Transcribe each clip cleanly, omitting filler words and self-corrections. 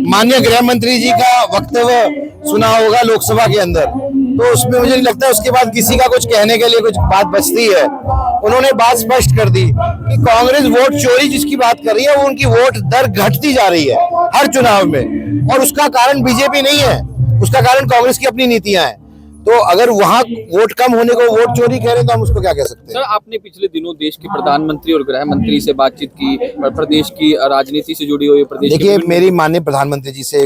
माननीय गृह मंत्री जी का वक्तव्य सुना होगा लोकसभा के अंदर, तो उसमें मुझे नहीं लगता उसके बाद किसी का कुछ कहने के लिए कुछ बात बचती है। उन्होंने बात स्पष्ट कर दी कि कांग्रेस वोट चोरी जिसकी बात कर रही है वो उनकी वोट दर घटती जा रही है हर चुनाव में, और उसका कारण बीजेपी नहीं है, उसका कारण कांग्रेस की अपनी नीतियां हैं। तो अगर वहां वोट कम होने को वोट चोरी कह रहे तो हम उसको क्या कह सकते हैं। सर, आपने पिछले दिनों देश के प्रधानमंत्री और गृह मंत्री से बातचीत की, प्रदेश की राजनीति से जुड़ी हुई प्रदेश। देखिए, मेरी माननीय प्रधानमंत्री जी से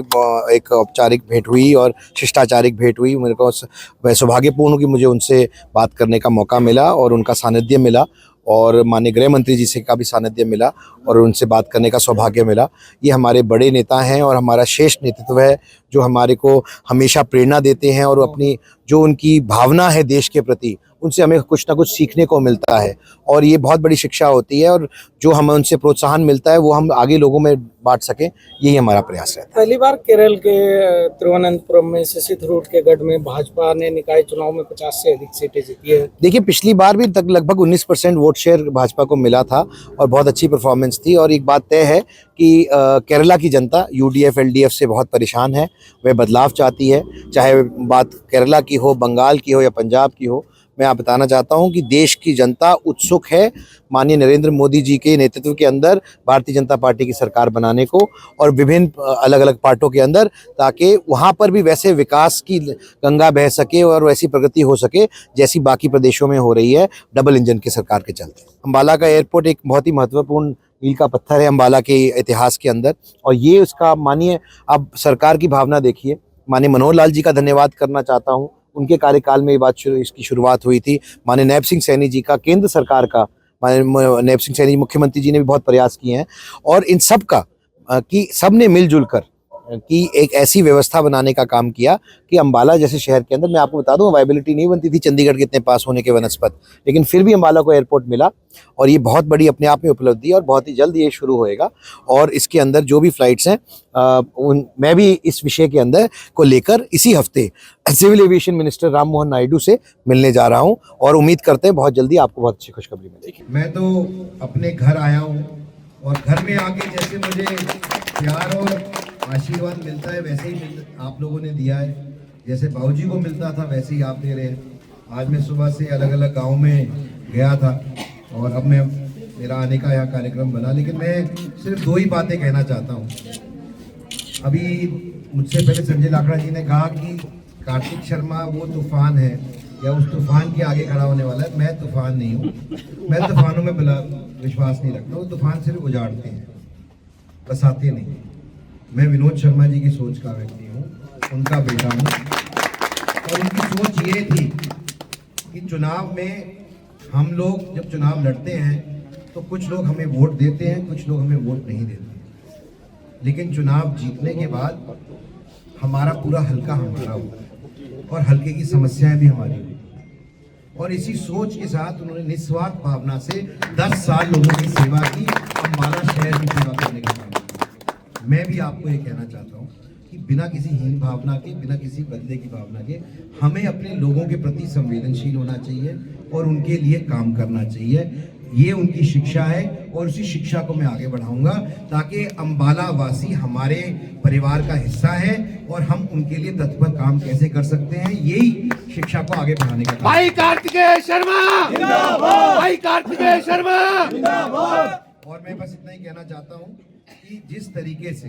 एक औपचारिक भेंट हुई और शिष्टाचारिक भेंट हुई। मेरे को सौभाग्यपूर्ण कि मुझे उनसे बात करने का मौका मिला और उनका सानिध्य मिला, और माननीय गृह मंत्री जी से का भी सानिध्य मिला और उनसे बात करने का सौभाग्य मिला। ये हमारे बड़े नेता हैं और हमारा श्रेष्ठ नेतृत्व है जो हमारे को हमेशा प्रेरणा देते हैं, और अपनी जो उनकी भावना है देश के प्रति, उनसे हमें कुछ ना कुछ सीखने को मिलता है, और ये बहुत बड़ी शिक्षा होती है, और जो हमें उनसे प्रोत्साहन मिलता है वो हम आगे लोगों में बांट सकें, यही हमारा प्रयास है। पहली बार केरल के तिरुवनंतपुरम में शशि थरूर के गढ़ में भाजपा ने निकाय चुनाव में 50 से अधिक सीटें जीती है। देखिए, पिछली बार भी तक लगभग 19% वोट शेयर भाजपा को मिला था और बहुत अच्छी परफॉर्मेंस थी। और एक बात तय है कि केरला की जनता यूडीएफ एलडीएफ से बहुत परेशान है, वह बदलाव चाहती है, चाहे बात केरला की हो, बंगाल की हो या पंजाब की हो। मैं आप बताना चाहता हूं कि देश की जनता उत्सुक है माननीय नरेंद्र मोदी जी के नेतृत्व के अंदर भारतीय जनता पार्टी की सरकार बनाने को, और विभिन्न अलग अलग पार्टियों के अंदर, ताकि वहां पर भी वैसे विकास की गंगा बह सके और वैसी प्रगति हो सके जैसी बाकी प्रदेशों में हो रही है डबल इंजन की सरकार के चलते। अम्बाला का एयरपोर्ट एक बहुत ही महत्वपूर्ण मील का पत्थर है अम्बाला के इतिहास के अंदर, और ये उसका मानिए अब सरकार की भावना देखिए। माननीय मनोहर लाल जी का धन्यवाद करना चाहता हूँ, उनके कार्यकाल में ये बात इसकी शुरुआत हुई थी। माननीय नैब सिंह सैनी जी का, केंद्र सरकार का, माननीय नैब सिंह सैनी मुख्यमंत्री जी ने भी बहुत प्रयास किए हैं, और इन सब का कि सब ने मिलजुल कर कि एक ऐसी व्यवस्था बनाने का काम किया कि अम्बाला जैसे शहर के अंदर, मैं आपको बता दूं, वायबिलिटी नहीं बनती थी चंडीगढ़ के इतने पास होने के वनस्पत, लेकिन फिर भी अम्बाला को एयरपोर्ट मिला, और ये बहुत बड़ी अपने आप में उपलब्धि है, और बहुत ही जल्द ये शुरू होएगा। और इसके अंदर जो भी फ्लाइट्स हैं, मैं भी इस विषय के अंदर को लेकर इसी हफ्ते civil aviation minister Ram Mohan Naidu से मिलने जा रहा हूँ, और उम्मीद करते हैं बहुत जल्दी आपको बहुत अच्छी खुशखबरी मिलेगी। मैं तो अपने घर आया हूँ, और घर में आके जैसे मुझे प्यार और आशीर्वाद मिलता है वैसे ही आप लोगों ने दिया है। जैसे बाबूजी को मिलता था वैसे ही आप दे रहे हैं। आज मैं सुबह से अलग अलग गाँव में गया था, और अब मेरा आने का यहाँ कार्यक्रम बना, लेकिन मैं सिर्फ 2 ही बातें कहना चाहता हूँ। अभी मुझसे पहले संजय लाखड़ा जी ने कहा कि कार्तिक शर्मा वो तूफान है या उस तूफान के आगे खड़ा होने वाला है। मैं तूफान नहीं हूँ, मैं तूफानों में विश्वास नहीं रखता। वो तूफान सिर्फ उजाड़ते हैं, बसाते नहीं। मैं विनोद शर्मा जी की सोच का व्यक्ति हूँ, उनका बेटा हूँ, और उनकी सोच ये थी कि चुनाव में हम लोग जब चुनाव लड़ते हैं तो कुछ लोग हमें वोट देते हैं, कुछ लोग हमें वोट नहीं देते, लेकिन चुनाव जीतने के बाद हमारा पूरा हल्का हमारा हुआ, और हल्के की समस्याएं भी हमारी हुई। और इसी सोच के साथ उन्होंने निस्वार्थ भावना से 10 साल लोगों की सेवा की, अम्बाला शहर की सेवा करने का काम। मैं भी आपको ये कहना चाहता हूँ कि बिना किसी हीन भावना के, बिना किसी बदले की भावना के, हमें अपने लोगों के प्रति संवेदनशील होना चाहिए और उनके लिए काम करना चाहिए। ये उनकी शिक्षा है, और उसी शिक्षा को मैं आगे बढ़ाऊंगा, ताकि अम्बाला वासी हमारे परिवार का हिस्सा है, और हम उनके लिए तत्पर काम कैसे कर सकते हैं, यही शिक्षा को आगे बढ़ाने का काम। भाई कार्तिकेय शर्मा जिंदाबाद, भाई कार्तिकेय शर्मा जिंदाबाद। और मैं बस इतना ही कहना चाहता हूँ कि जिस तरीके से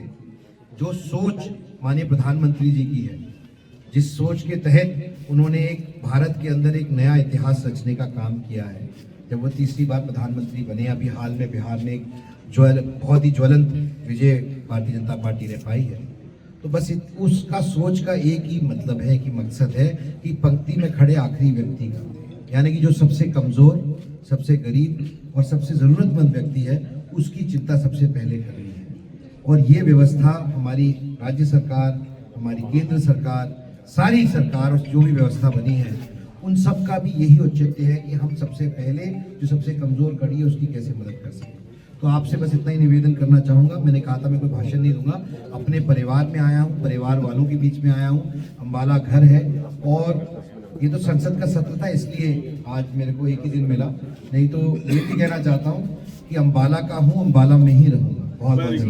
जो सोच माननीय प्रधानमंत्री जी की है, जिस सोच के तहत उन्होंने एक भारत के अंदर एक नया इतिहास रचने का काम किया है, जब वो 3री बार प्रधानमंत्री बने, अभी हाल में बिहार में एक बहुत ही ज्वलंत विजय भारतीय जनता पार्टी ने पाई है, तो बस उसका सोच का एक ही मतलब है कि मकसद है कि पंक्ति में खड़े आखिरी व्यक्ति का, यानी कि जो सबसे कमजोर, सबसे गरीब और सबसे जरूरतमंद व्यक्ति है, उसकी चिंता सबसे पहले करनी है। और ये व्यवस्था हमारी राज्य सरकार, हमारी केंद्र सरकार, सारी सरकार और जो भी व्यवस्था बनी है, उन सब का भी यही औचित्य है कि हम सबसे पहले जो सबसे कमजोर कड़ी है उसकी कैसे मदद कर सकें। तो आपसे बस इतना ही निवेदन करना चाहूँगा। मैंने कहा था मैं कोई भाषण नहीं दूंगा, अपने परिवार में आया हूँ, परिवार वालों के बीच में आया हूँ। अम्बाला घर है, और ये तो संसद का सत्र था, इसलिए आज मेरे को एक ही दिन मिला, नहीं तो ये भी कहना चाहता हूँ कि अम्बाला का हूँ, अम्बाला में ही रहूँगा। बहुत बहुत धन्यवाद।